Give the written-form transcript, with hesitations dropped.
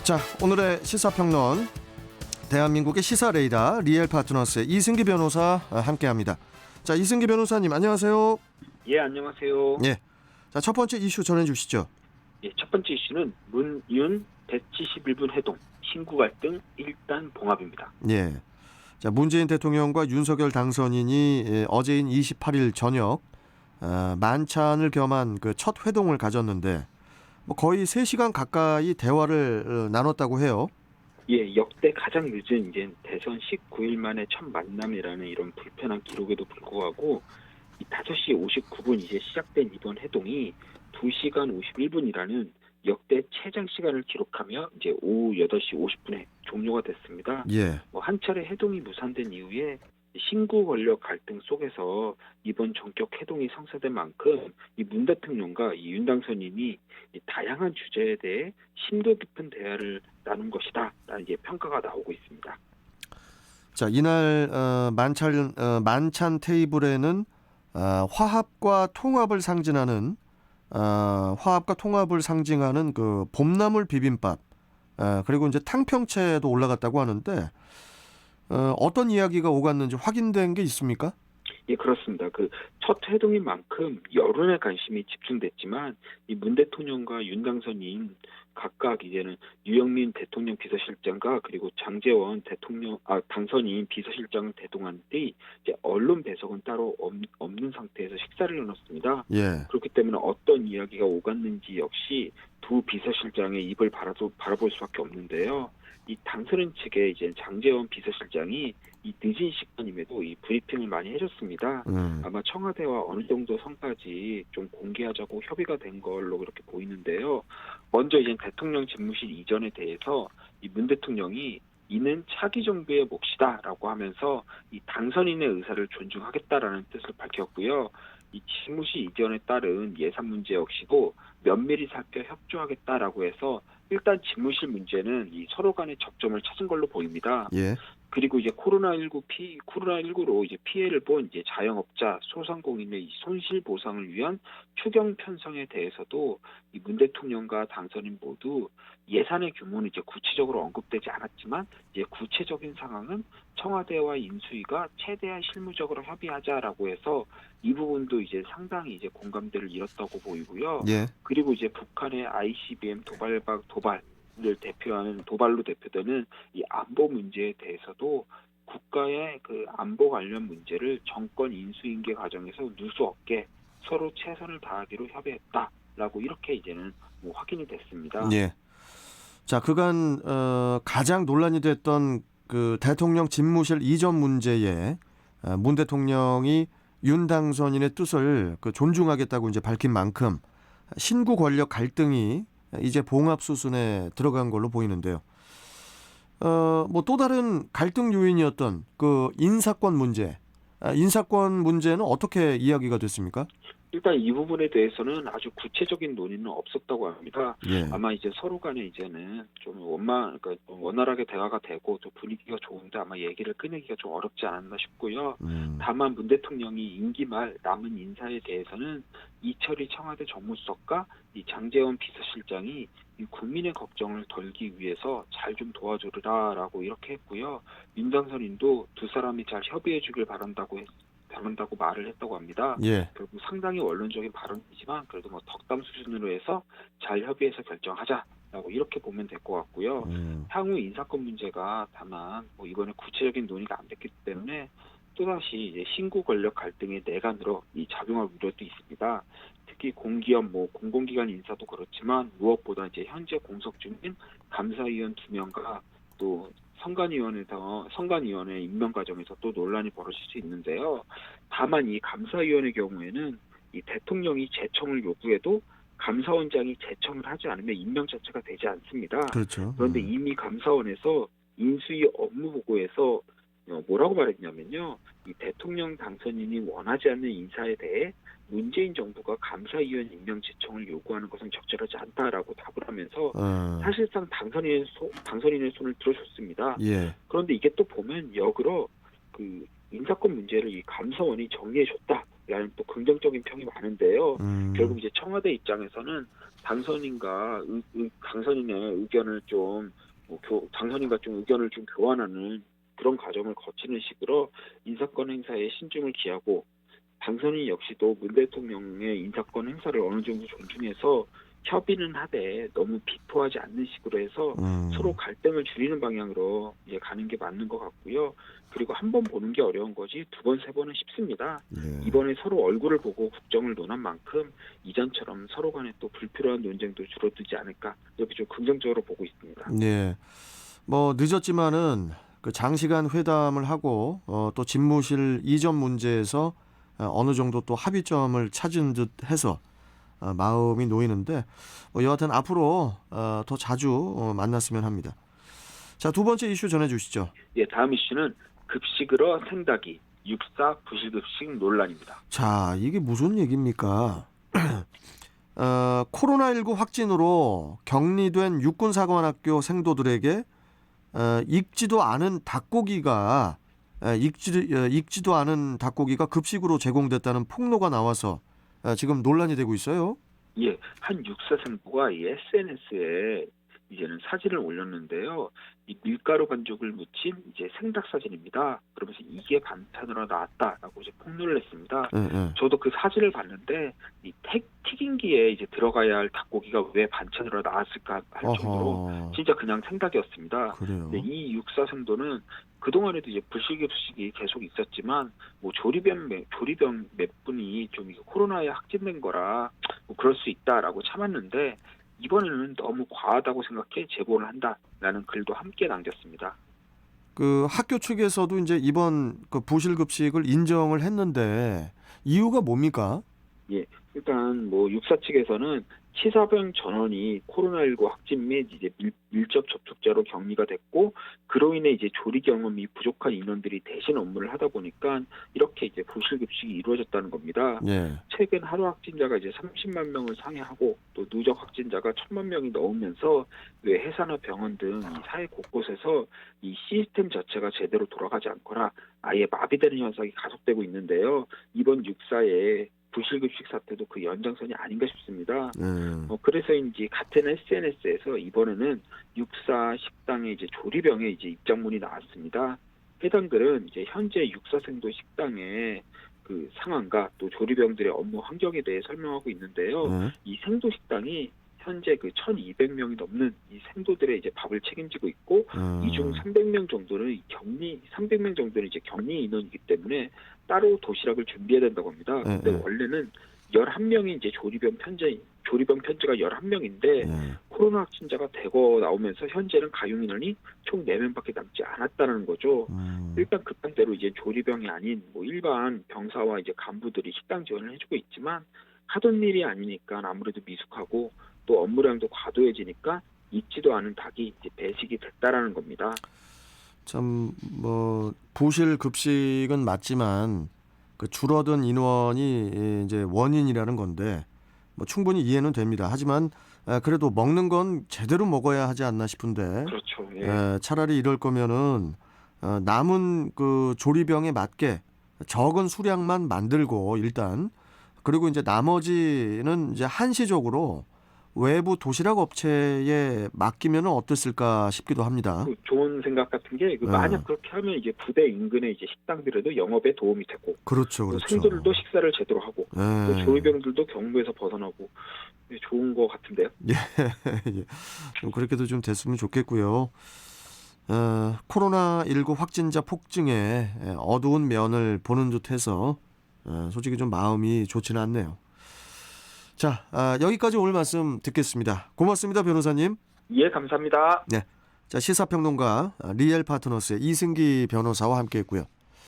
자, 오늘의 시사평론, 대한민국의 시사 레이더 리얼 파트너스의 이승기 변호사 함께합니다. 자, 이승기 변호사님 안녕하세요. 예, 안녕하세요. 예. 자, 첫 번째 이슈 전해주시죠. 예, 첫 번째 이슈는 문윤 171분 회동, 신구 갈등 일단 봉합입니다. 예. 자, 문재인 대통령과 윤석열 당선인이 어제인 28일 저녁 만찬을 겸한 그 첫 회동을 가졌는데 뭐 거의 3시간 가까이 대화를 나눴다고 해요. 예, 역대 가장 늦은 이제 대선 19일 만에 첫 만남이라는 이런 불편한 기록에도 불구하고 이 5시 59분 이제 시작된 이번 회동이 2시간 51분이라는 역대 최장 시간을 기록하며 이제 오후 8시 50분에 종료가 됐습니다. 예. 한 차례 회동이 무산된 이후에 신구 권력 갈등 속에서 이번 전격 회동이 성사된 만큼 이 문 대통령과 이 윤 당선인이 이 다양한 주제에 대해 심도 깊은 대화를 나눈 것이다 라는 이제 평가가 나오고 있습니다. 자, 이날 만찬 테이블에는 화합과 통합을 상징하는 그 봄나물 비빔밥, 그리고 이제 탕평채도 올라갔다고 하는데 어떤 이야기가 오갔는지 확인된 게 있습니까? 예, 그렇습니다. 그 첫 회동인 만큼 여론의 관심이 집중됐지만 이 문 대통령과 윤 각각 이제는 유영민 대통령 비서실장과 그리고 장제원 당선인 비서실장을 대동한 뒤 이제 언론 배석은 따로 없는 상태에서 식사를 나눴습니다. 예. 그렇기 때문에 어떤 이야기가 오갔는지 역시 두 비서실장의 입을 바라볼 수밖에 없는데요. 이 당선인 측에 이제 장제원 비서실장이 이 늦은 시간임에도 이 브리핑을 많이 해줬습니다. 아마 청와대와 어느 정도 선까지 좀 공개하자고 협의가 된 걸로 그렇게 보이는데요. 먼저 이제 대통령 집무실 이전에 대해서 이 문 대통령이 이는 차기 정부의 몫이다라고 하면서 이 당선인의 의사를 존중하겠다라는 뜻을 밝혔고요. 이 집무실 이전에 따른 예산 문제 역시도 면밀히 살펴 협조하겠다라고 해서 일단 집무실 문제는 이 서로 간의 접점을 찾은 걸로 보입니다. 예. 그리고 이제 코로나19로 이제 피해를 본 이제 자영업자, 소상공인의 이 손실 보상을 위한 추경 편성에 대해서도 이 문 대통령과 당선인 모두 예산의 규모는 이제 구체적으로 언급되지 않았지만 이제 구체적인 상황은 청와대와 인수위가 최대한 실무적으로 협의하자라고 해서 이 부분도 이제 상당히 이제 공감대를 잃었다고 보이고요. 예. 그리고 이제 북한의 ICBM 도발로 대표되는 이 안보 문제에 대해서도 국가의 그 안보 관련 문제를 정권 인수인계 과정에서 누수 없게 서로 최선을 다하기로 협의했다라고 이렇게 이제는 뭐 확인이 됐습니다. 예. 자, 그간 가장 논란이 됐던 그 대통령 집무실 이전 문제에 문 대통령이 윤 당선인의 뜻을 존중하겠다고 이제 밝힌 만큼 신구 권력 갈등이 이제 봉합 수순에 들어간 걸로 보이는데요. 뭐 또 다른 갈등 요인이었던 그 인사권 문제는 어떻게 이야기가 됐습니까? 일단 이 부분에 대해서는 아주 구체적인 논의는 없었다고 합니다. 예. 아마 이제 서로 간에 이제는 좀 원활하게 대화가 되고 또 분위기가 좋은데 아마 얘기를 꺼내기가 좀 어렵지 않았나 싶고요. 다만 문 대통령이 임기 말 남은 인사에 대해서는 이철희 청와대 정무수석과 이 장제원 비서실장이 이 국민의 걱정을 덜기 위해서 잘 좀 도와주라라고 이렇게 했고요. 윤 당선인도 두 사람이 잘 협의해 주길 바란다고 말을 했다고 합니다. 예. 결국 상당히 원론적인 발언이지만 그래도 뭐 덕담 수준으로 해서 잘 협의해서 결정하자라고 이렇게 보면 될 것 같고요. 향후 인사권 문제가 다만 뭐 이번에 구체적인 논의가 안 됐기 때문에 또다시 이제 신구 권력 갈등의 내관으로 이 작용할 우려도 있습니다. 특히 공기업 공공기관 인사도 그렇지만 무엇보다 이제 현재 공석 중인 감사위원 2명과 또 선관위원회 임명 과정에서 또 논란이 벌어질 수 있는데요. 다만 이 감사위원의 경우에는 이 대통령이 재청을 요구해도 감사원장이 재청을 하지 않으면 임명 자체가 되지 않습니다. 그렇죠. 그런데 이미 감사원에서 인수위 업무 보고에서 뭐라고 말했냐면요. 이 대통령 당선인이 원하지 않는 인사에 대해 문재인 정부가 감사위원 임명 제청을 요구하는 것은 적절하지 않다라고 답을 하면서 사실상 당선인의 손을 들어줬습니다. 예. 그런데 이게 또 보면 역으로 그 인사권 문제를 이 감사원이 정리해줬다. 라는 또 긍정적인 평이 많은데요. 음. 결국 이제 청와대 입장에서는 당선인과 당선인의 의견을 좀 당선인과 좀 의견을 좀 교환하는 그런 과정을 거치는 식으로 인사권 행사에 신중을 기하고 당선인 역시도 문 대통령의 인사권 행사를 어느 정도 존중해서 협의는 하되 너무 비토하지 않는 식으로 해서 서로 갈등을 줄이는 방향으로 이제 가는 게 맞는 것 같고요. 그리고 한 번 보는 게 어려운 거지 두 번, 세 번은 쉽습니다. 네. 이번에 서로 얼굴을 보고 국정을 논한 만큼 이전처럼 서로 간에 또 불필요한 논쟁도 줄어들지 않을까 이렇게 좀 긍정적으로 보고 있습니다. 네. 뭐 늦었지만은 그 장시간 회담을 하고 또 집무실 이전 문제에서 어느 정도 또 합의점을 찾은 듯 해서 마음이 놓이는데 여하튼 앞으로 더 자주 만났으면 합니다. 자, 두 번째 이슈 전해주시죠. 예, 다음 이슈는 급식으로 생닭이 육사 부실급식 논란입니다. 자, 이게 무슨 얘기입니까? 코로나19 확진으로 격리된 육군사관학교 생도들에게 익지도 않은 닭고기가 급식으로 제공됐다는 폭로가 나와서 지금 논란이 되고 있어요. 예, 한 육사 생도가 이 SNS에 이제는 사진을 올렸는데요. 이 밀가루 반죽을 묻힌 이제 생닭 사진입니다. 그러면서 이게 반찬으로 나왔다라고 이제 폭로를 했습니다. 네. 저도 그 사진을 봤는데 이 튀김기에 이제 들어가야 할 닭고기가 왜 반찬으로 나왔을까 할 정도로 진짜 그냥 생닭이었습니다. 그래요. 근데 이 육사 생도는 그동안에도 이제 불식급식이 계속 있었지만 뭐 조리병 몇 분이 좀 이거 코로나에 확진된 거라 뭐 그럴 수 있다라고 참았는데 이번에는 너무 과하다고 생각해 제보를 한다라는 글도 함께 남겼습니다. 그 학교 측에서도 이제 이번 그 부실급식을 인정을 했는데 이유가 뭡니까? 예, 일단 뭐 육사 측에서는 치사병 전원이 코로나19 확진 및 이제 밀접 접촉자로 격리가 됐고 그로 인해 이제 조리 경험이 부족한 인원들이 대신 업무를 하다 보니까 이렇게 이제 부실급식이 이루어졌다는 겁니다. 예. 최근 하루 확진자가 이제 30만 명을 상회하고 또 누적 확진자가 1,000만 명이 넘으면서 왜 회사나 병원 등 이 사회 곳곳에서 이 시스템 자체가 제대로 돌아가지 않거나 아예 마비되는 현상이 가속되고 있는데요. 이번 육사에 부실급식 사태도 그 연장선이 아닌가 싶습니다. 그래서인지 같은 SNS에서 이번에는 육사 식당의 이제 조리병에 이제 입장문이 나왔습니다. 해당 글은 이제 현재 육사생도 식당의 그 상황과 또 조리병들의 업무 환경에 대해 설명하고 있는데요. 이 생도 식당이 현재 그 1,200명이 넘는 이 생도들의 이제 밥을 책임지고 있고 이 중 300명 정도는 300명 정도는 이제 격리 인원이기 때문에 따로 도시락을 준비해야 된다고 합니다. 근데 원래는 11명이 이제 조리병 편제가 11명인데 코로나 확진자가 대거 나오면서 현재는 가용 인원이 총 4명밖에 남지 않았다는 거죠. 일단 급한 대로 이제 조리병이 아닌 뭐 일반 병사와 이제 간부들이 식당 지원을 해주고 있지만 하던 일이 아니니까 아무래도 미숙하고 또 업무량도 과도해지니까 익지도 않은 닭이 이제 배식이 됐다라는 겁니다. 참 뭐 부실 급식은 맞지만 그 줄어든 인원이 이제 원인이라는 건데 뭐 충분히 이해는 됩니다. 하지만 그래도 먹는 건 제대로 먹어야 하지 않나 싶은데. 그렇죠. 예. 차라리 이럴 거면은 남은 그 조리병에 맞게 적은 수량만 만들고 일단 그리고 이제 나머지는 이제 한시적으로 외부 도시락 업체에 맡기면 어땠을까 싶기도 합니다. 그 좋은 생각 같은 게 만약 그렇게 하면 이제 부대 인근의 이제 식당들에도 영업에 도움이 되고, 그렇죠. 생도들도 식사를 제대로 하고, 또 조리병들도 경무에서 벗어나고 좋은 것 같은데요. 예, 좀 그렇게도 좀 됐으면 좋겠고요. 코로나19 확진자 폭증에 어두운 면을 보는 듯해서 솔직히 좀 마음이 좋지는 않네요. 자, 여기까지 오늘 말씀 듣겠습니다. 고맙습니다, 변호사님. 예, 감사합니다. 네, 자 시사평론가 리엘 파트너스의 이승기 변호사와 함께했고요.